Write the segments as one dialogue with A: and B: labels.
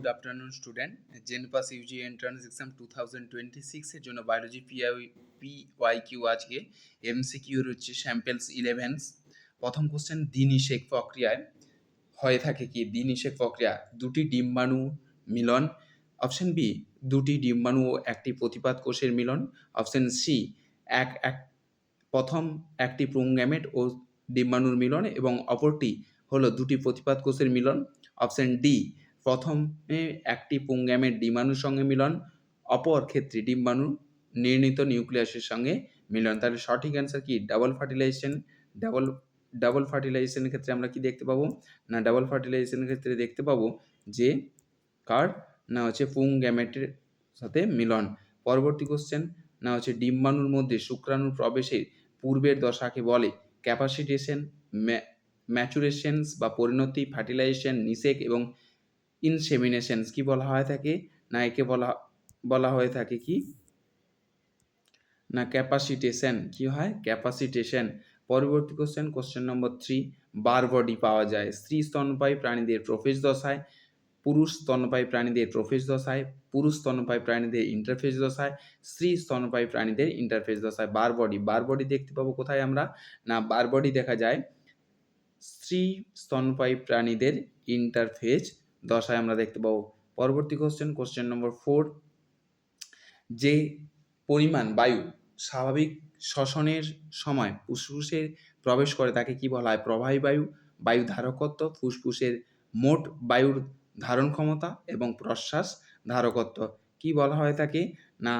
A: Good afternoon student. JENPAS UG entrance exam 2026 এর জন্য biology PYQ আজকে এমসিকিউ হচ্ছে স্যাম্পেলস 11। প্রথম কোশ্চেন, দ্বিনিষেক প্রক্রিয়ায় হয়ে থাকে কি? দ্বিনিষেক প্রক্রিয়া দুটি ডিম্বাণু মিলন। অপশন বি, দুটি ডিম্বাণু ও একটি প্রতিপাদ কোষের মিলন। অপশন সি, প্রথম একটি পুংগ্যামেট ও ডিম্বাণুর মিলন এবং অপরটি হলো দুটি প্রতিপাদ কোষের মিলন। অপশন ডি, প্রথমে একটি পুংগ্যামেট ডিম্বাণুর সঙ্গে মিলন, অপর ক্ষেত্রে ডিম্বাণু নির্ণীত নিউক্লিয়াসের সঙ্গে মিলন। তাহলে সঠিক অ্যান্সার কি? Double fertilisation. ডাবল ফার্টিলাইজেশনের ক্ষেত্রে আমরা কি দেখতে পাবো? না, ডাবল ফার্টিলাইজেশনের ক্ষেত্রে দেখতে পাবো যে কার না হচ্ছে পুংগ্যামেটের সাথে মিলন। পরবর্তী কোশ্চেন, না হচ্ছে ডিম্বাণুর মধ্যে শুক্রাণুর প্রবেশের পূর্বের দশাকে বলে ক্যাপাসিটেশন, ম্যাচুরেশনস বা পরিণতি, ফার্টিলাইজেশন, নিষেক এবং ইনসেমিনেশনস কি বলা হয়ে থাকে? না একে বলা হয়ে থাকে কি? না ক্যাপাসিটেশন। কি হয়? ক্যাপাসিটেশন। পরবর্তী কোশ্চেন নম্বর 3, বার বডি পাওয়া যায় স্ত্রী স্তন্যপায়ী প্রাণীদের প্রোফেজ দশায়, পুরুষ স্তন্যপায়ী প্রাণীদের প্রোফেজ দশায়, পুরুষ স্তন্যপায়ী প্রাণীদের ইন্টারফেজ দশায়, স্ত্রী স্তন্যপায়ী প্রাণীদের ইন্টারফেজ দশায়। বার বডি দেখতে পাবো কোথায় আমরা? না বার বডি দেখা যায় স্ত্রী স্তন্যপায়ী প্রাণীদের ইন্টারফেজ দশায় আমরা দেখতে পাবো। পরবর্তী কোশ্চেন নম্বর 4, যে পরিমাণ বায়ু স্বাভাবিক শ্বসনের সময় ফুসফুসে প্রবেশ করে তাকে কি বলা হয়? প্রবাহী বায়ু। বায়ু ধারকত্ব, ফুসফুসের মোট বায়ুর ধারণ ক্ষমতা এবং প্রশ্বাস ধারকত্ব কি বলা হয়ে থাকে? না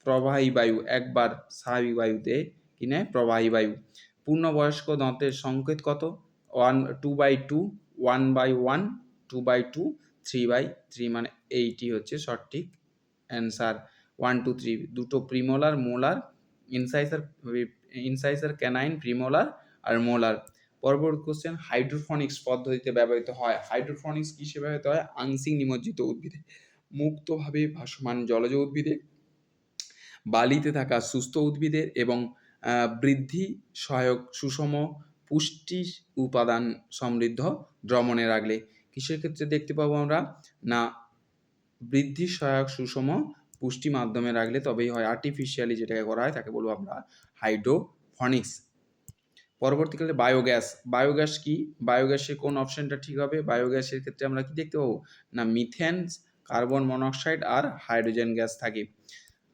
A: প্রবাহী বায়ু। একবার স্বাভাবিক বায়ুতে কি নেয়? প্রবাহী বায়ু। পূর্ণবয়স্ক দাঁতের সংকেত কত? 2/2, 1/1, 2/2, 3/3, মানে এইটি হচ্ছে সঠিক অ্যান্সার। 1, 2, 3 দুটো প্রিমোলার, মোলার, ইনসাইসার ক্যানাইন, প্রিমোলার আর মোলার। পরবর্তী কোশ্চেন, হাইড্রোফনিক্স পদ্ধতিতে ব্যবহৃত হয়। হাইড্রোফনিক্স কিসে ব্যবহৃত হয়? আংশিক নিমজ্জিত উদ্ভিদে, মুক্তভাবে ভাসমান জলজ উদ্ভিদে, বালিতে থাকা সুস্থ উদ্ভিদের এবং বৃদ্ধি সহায়ক সুষম পুষ্টি উপাদান সমৃদ্ধ দ্রবণে রাখলে। কিসের ক্ষেত্রে দেখতে পাবো আমরা? না বৃদ্ধি সহায়ক সুষম পুষ্টি মাধ্যমে রাখলে তবেই হয়। আর্টিফিশিয়ালি যেটাকে করা হয় তাকে বলবো আমরা হাইড্রোফনিক্স। পরবর্তীকালে বায়োগ্যাস কি? বায়োগ্যাসের কোন অপশনটা ঠিক হবে? বায়োগ্যাসের ক্ষেত্রে আমরা কি দেখতে পাবো? না মিথেন, কার্বন মনোক্সাইড আর হাইড্রোজেন গ্যাস থাকে।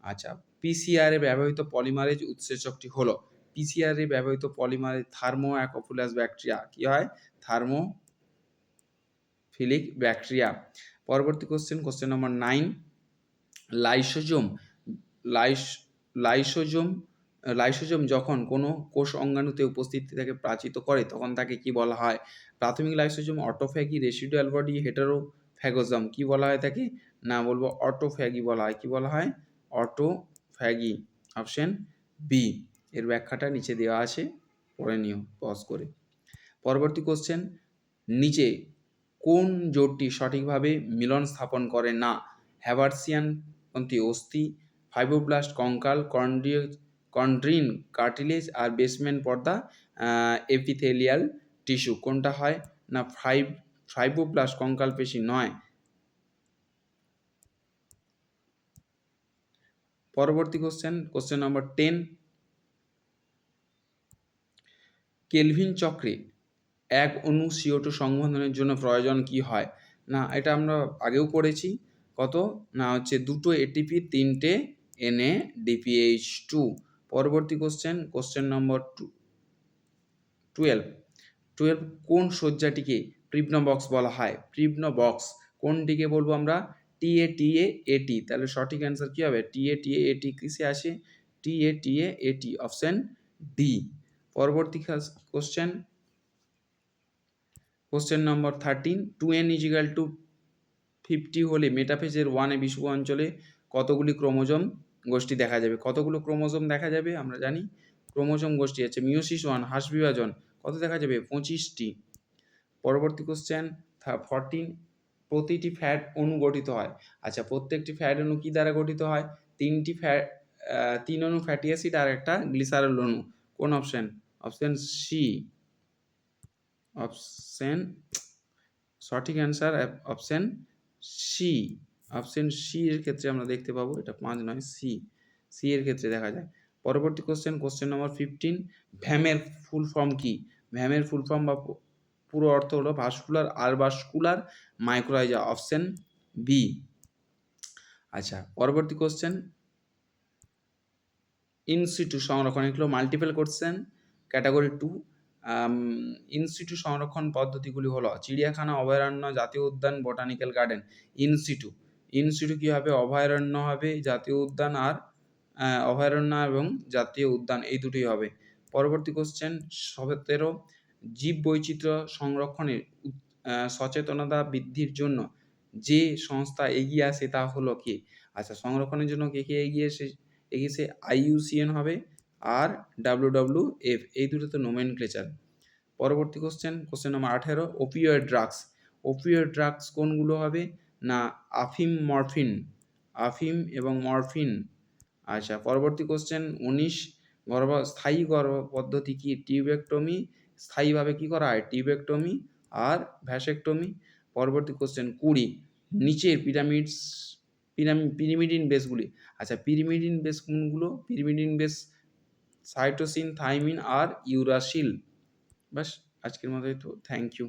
A: আচ্ছা, পিসিআর এ ব্যবহৃত পলিমারেজ উৎসেচকটি হলো? পিসিআর এ ব্যবহৃত পলিমারেজ থার্মো অ্যাকোফিলাস ব্যাকটেরিয়া। কি হয়? Thermophilic bacteria. পরবর্তী কোশ্চেন নম্বর 9, লাইসোজোম যখন কোনো কোষ অঙ্গাণুতে উপস্থিত থেকে প্রাচিত করে তখন তাকে কি বলা হয়? প্রাথমিক লাইসোজোম, অটোফ্যাগি, রেসিডুয়াল বডি, হেটারোফ্যাগোজম কি বলা হয় তাকে? না বলবো অটোফ্যাগি বলা হয়। কি বলা হয়? অটোফ্যাগি। Option B. এর ব্যাখ্যাটা নিচে দেওয়া আছে, পড়ে নিও পজ করে। পরবর্তী কোশ্চেন, নিচে কোন জোটটি সঠিকভাবে মিলন স্থাপন করে না? হ্যাভার্সিয়ান অস্থি, ফাইব্রোব্লাস্ট কঙ্কাল, কন্ড্রিন কার্টিলেজ আর বেসমেন্ট পর্দা এপিথেলিয়াল টিস্যু। কোনটা হয়? না ফাইব্রোব্লাস্ট কঙ্কাল পেশি নয়। পরবর্তী কোশ্চেন নম্বর 10, কেলভিন চক্রে এক অণু CO2 সংবন্ধনের জন্য প্রয়োজন কি হয়? না এটা আমরা আগেও পড়েছি। কত? না হচ্ছে 2 ATP, 3 NADPH2। পরবর্তী কোশ্চেন নম্বর 12, কোন সজ্জাটিকে প্রিবনবক্স বলা হয়? প্রিবনবক্স কোনটিকে বলবো আমরা? TATAT। তাহলে সঠিক অ্যান্সার কি হবে? TATAT কিসে আসে? TATAT, option D. পরবর্তী কোশ্চেন নম্বর 13, 2n = 50 হলে মেটাফেজের 1 বিষুব অঞ্চলে কতগুলি ক্রোমোজোম গোষ্ঠী দেখা যাবে? কতগুলো ক্রোমোজোম দেখা যাবে? আমরা জানি ক্রোমোজোম গোষ্ঠী আছে মিওসিস 1, হ্রাস বিভাজন, কত দেখা যাবে? 25টি। পরবর্তী 14, প্রতিটি ফ্যাট অণু গঠিত হয়। আচ্ছা, প্রত্যেকটি ফ্যাট অণু কি দ্বারা গঠিত হয়? 3 অণু ফ্যাটি অ্যাসিড আর একটা গ্লিসারল অণু। কোন অপশন? Option C. সঠিক answer option C, option C এর ক্ষেত্রে আমরা দেখতে পাবো, এটা 5 নয়, সি, সি এর ক্ষেত্রে দেখা যায়। পরবর্তী কোশ্চেন নম্বর 15, ভ্যামের ফুল ফর্ম কি? ভ্যামের ফুল ফর্ম বা পুরো অর্থ হলো ভাস্কুলার আর ভাস্কুলার মাইক্রোরাইজা, অপশন বি। আচ্ছা, পরবর্তী কোশ্চেন, ইনসিটু সংরক্ষণ, এগুলো মাল্টিপল কোশ্চেন, ক্যাটাগরি 2। ইনসিটু সংরক্ষণ পদ্ধতিগুলি হলো চিড়িয়াখানা, অভয়ারণ্য, জাতীয় উদ্যান, বোটানিক্যাল গার্ডেন। ইনসিটু, ইনসিটু কী হবে? অভয়ারণ্য হবে, জাতীয় উদ্যান আর অভয়ারণ্য এবং জাতীয় উদ্যান এই দুটোই হবে। পরবর্তী কোশ্চেন 17, জীব বৈচিত্র্য সংরক্ষণে সচেতনতা বৃদ্ধির জন্য যে সংস্থা এগিয়ে আসে তা হলো কি? আচ্ছা, সংরক্ষণের জন্য কে কে এগিয়েছে? IUCN হবে আর WWF, এই দুটো তো নোমেনক্লেচার। পরবর্তী question number 18, opioid drugs. Opioid drugs কোনগুলো হবে? না আফিম, মরফিন, আফিম এবং মরফিন। আচ্ছা, পরবর্তী কোশ্চেন 19, স্থায়ী গর্ভ পদ্ধতি কি? টিউবেক্টমি, স্থায়ীভাবে কি করা হয়? টিউবেক্টমি আর ভ্যাসেক্টমি। পরবর্তী কোশ্চেন 20, নিচের পিরিমিডিন বেসগুলি। আচ্ছা, পিরিমিডিন বেস কোনগুলো? পিরিমিডিন বেস সাইটোসিন, থাইমিন আর ইউরাসিল। ব্যাস, আজকের মতো তো, থ্যাংক ইউ।